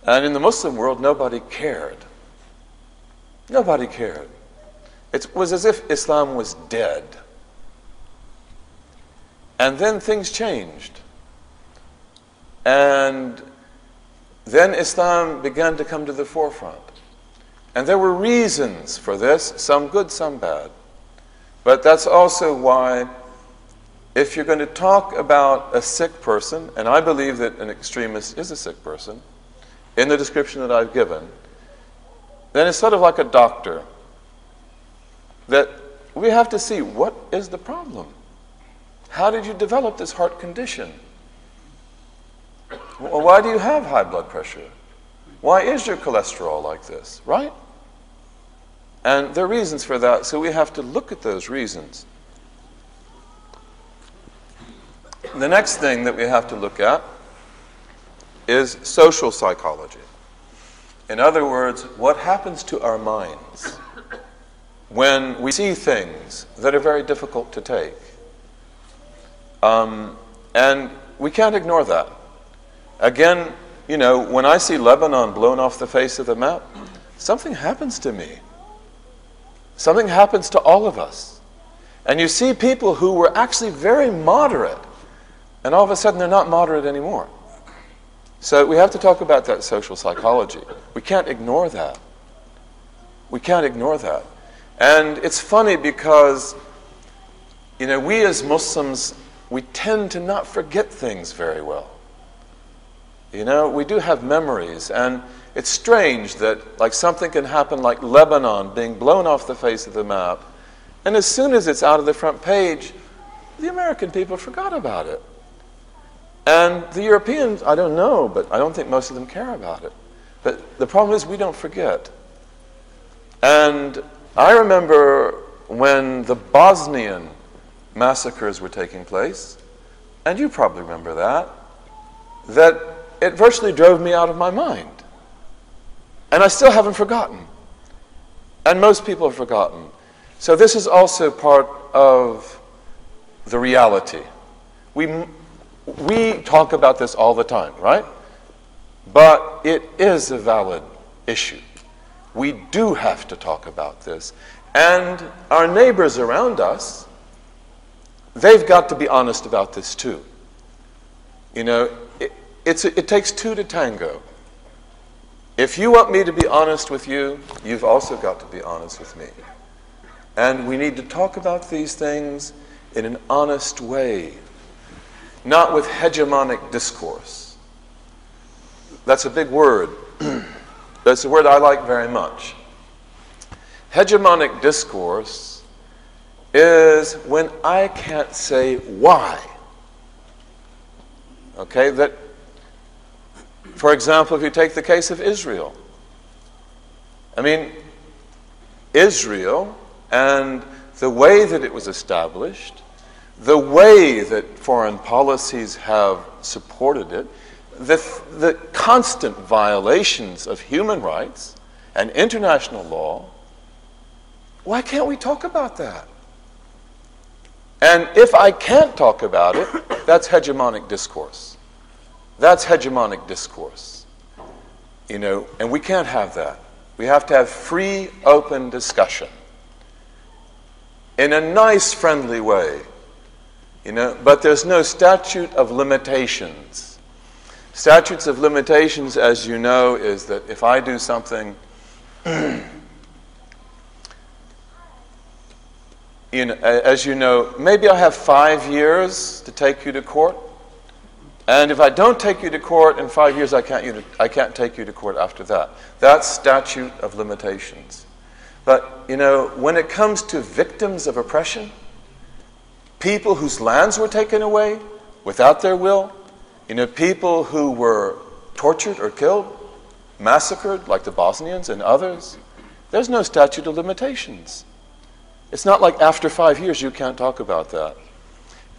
And in the Muslim world, nobody cared. Nobody cared. It was as if Islam was dead. And then things changed. And then Islam began to come to the forefront. And there were reasons for this, some good, some bad. But that's also why, if you're going to talk about a sick person, and I believe that an extremist is a sick person, in the description that I've given, then it's sort of like a doctor, that we have to see, what is the problem? How did you develop this heart condition? Well, why do you have high blood pressure? Why is your cholesterol like this, right? And there are reasons for that, so we have to look at those reasons. The next thing that we have to look at is social psychology. In other words, what happens to our minds when we see things that are very difficult to take? And we can't ignore that. Again, you know, when I see Lebanon blown off the face of the map, something happens to me. Something happens to all of us. And you see people who were actually very moderate, and all of a sudden they're not moderate anymore. So we have to talk about that social psychology. We can't ignore that. We can't ignore that. And it's funny because, you know, we as Muslims, we tend to not forget things very well. You know, we do have memories, and it's strange that like something can happen like Lebanon being blown off the face of the map, and as soon as it's out of the front page, the American people forgot about it. And the Europeans, I don't know, but I don't think most of them care about it. But the problem is we don't forget. And I remember when the Bosnian massacres were taking place, and you probably remember that it virtually drove me out of my mind. And I still haven't forgotten. And most people have forgotten. So this is also part of the reality. We talk about this all the time, right? But it is a valid issue. We do have to talk about this. And our neighbors around us, they've got to be honest about this too. You know, it takes two to tango. If you want me to be honest with you, you've also got to be honest with me. And we need to talk about these things in an honest way, not with hegemonic discourse. That's a big word. That's a word I like very much. Hegemonic discourse is when I can't say why. Okay, that, for example, if you take the case of Israel. I mean, Israel and the way that it was established, the way that foreign policies have supported it, the constant violations of human rights and international law, why can't we talk about that? And if I can't talk about it, that's hegemonic discourse. That's hegemonic discourse. You know, and we can't have that. We have to have free, open discussion in a nice, friendly way. You know, but there's no statute of limitations. Statutes of limitations, as you know, is that if I do something, you know, as you know, maybe I have 5 years to take you to court, and if I don't take you to court in 5 years, I can't take you to court after that. That's statute of limitations. But you know, when it comes to victims of oppression, people whose lands were taken away without their will, you know, people who were tortured or killed, massacred, like the Bosnians and others, there's no statute of limitations. It's not like after 5 years you can't talk about that.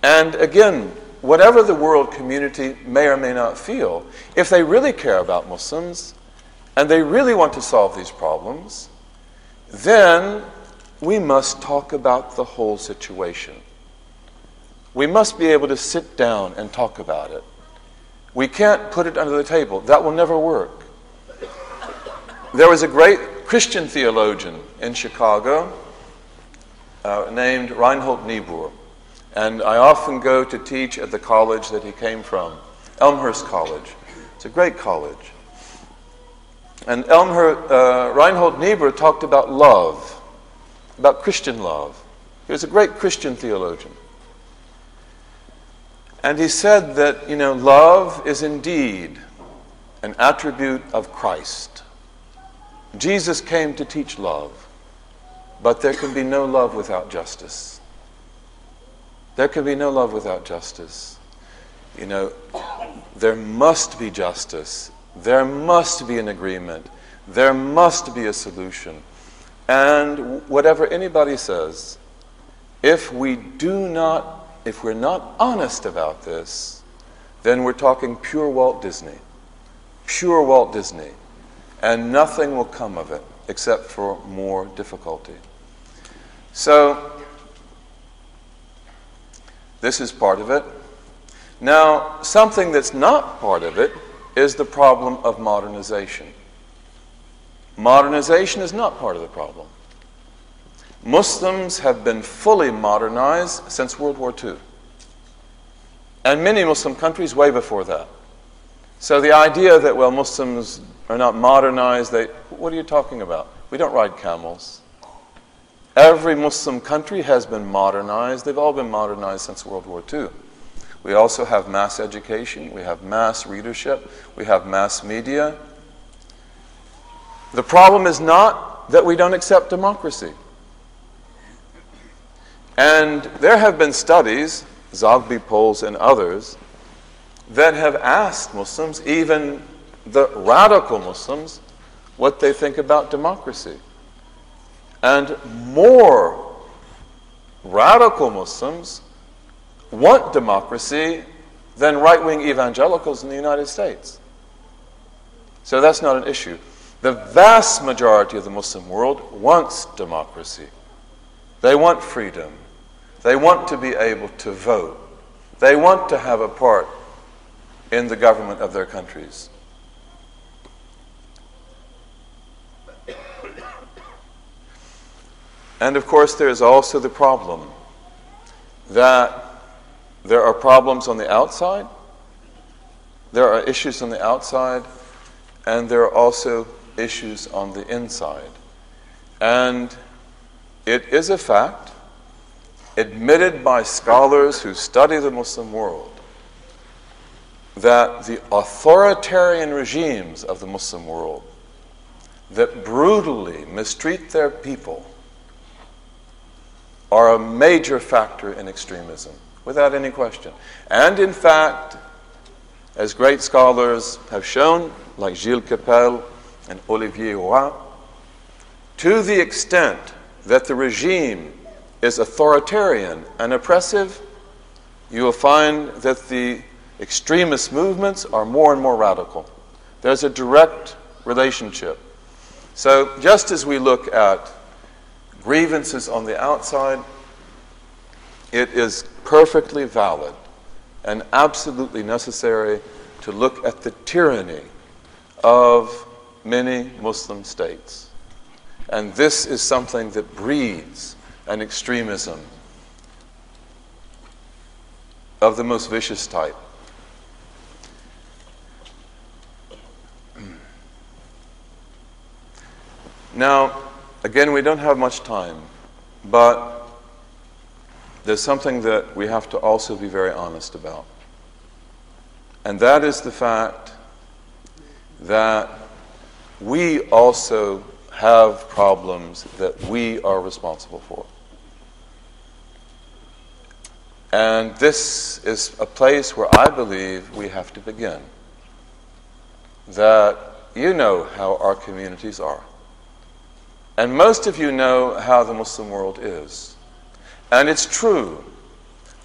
And again, whatever the world community may or may not feel, if they really care about Muslims and they really want to solve these problems, then we must talk about the whole situation. We must be able to sit down and talk about it. We can't put it under the table. That will never work. There was a great Christian theologian in Chicago named Reinhold Niebuhr. And I often go to teach at the college that he came from, Elmhurst College. It's a great college. And Reinhold Niebuhr talked about love, about Christian love. He was a great Christian theologian. And he said that, love is indeed an attribute of Christ. Jesus came to teach love, but there can be no love without justice. There can be no love without justice. There must be justice. There must be an agreement. There must be a solution. And whatever anybody says, if we're not honest about this, then we're talking pure Walt Disney. Pure Walt Disney. And nothing will come of it except for more difficulty. So, this is part of it. Now, something that's not part of it is the problem of modernization. Modernization is not part of the problem. Muslims have been fully modernized since World War II. And many Muslim countries way before that. So the idea that, Muslims are not modernized, what are you talking about? We don't ride camels. Every Muslim country has been modernized. They've all been modernized since World War II. We also have mass education. We have mass readership. We have mass media. The problem is not that we don't accept democracy. And there have been studies, Zogby polls and others, that have asked Muslims, even the radical Muslims, what they think about democracy. And more radical Muslims want democracy than right-wing evangelicals in the United States. So that's not an issue. The vast majority of the Muslim world wants democracy. They want freedom. They want to be able to vote. They want to have a part in the government of their countries. And of course, there is also the problem that there are problems on the outside, there are issues on the outside, and there are also issues on the inside. And it is a fact, admitted by scholars who study the Muslim world, that the authoritarian regimes of the Muslim world that brutally mistreat their people are a major factor in extremism, without any question. And in fact, as great scholars have shown, like Gilles Capel and Olivier Roy, to the extent that the regime is authoritarian and oppressive, you will find that the extremist movements are more and more radical. There's a direct relationship. So just as we look at grievances on the outside, it is perfectly valid and absolutely necessary to look at the tyranny of many Muslim states. And this is something that breeds an extremism of the most vicious type. Now, again, we don't have much time, but there's something that we have to also be very honest about. And that is the fact that we also have problems that we are responsible for. And this is a place where I believe we have to begin. That you know how our communities are. And most of you know how the Muslim world is. And it's true.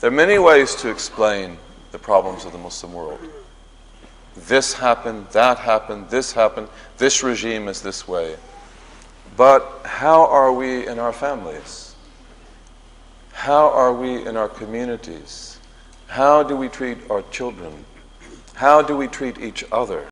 There are many ways to explain the problems of the Muslim world. This happened, that happened, this regime is this way. But how are we in our families? How are we in our communities? How do we treat our children? How do we treat each other?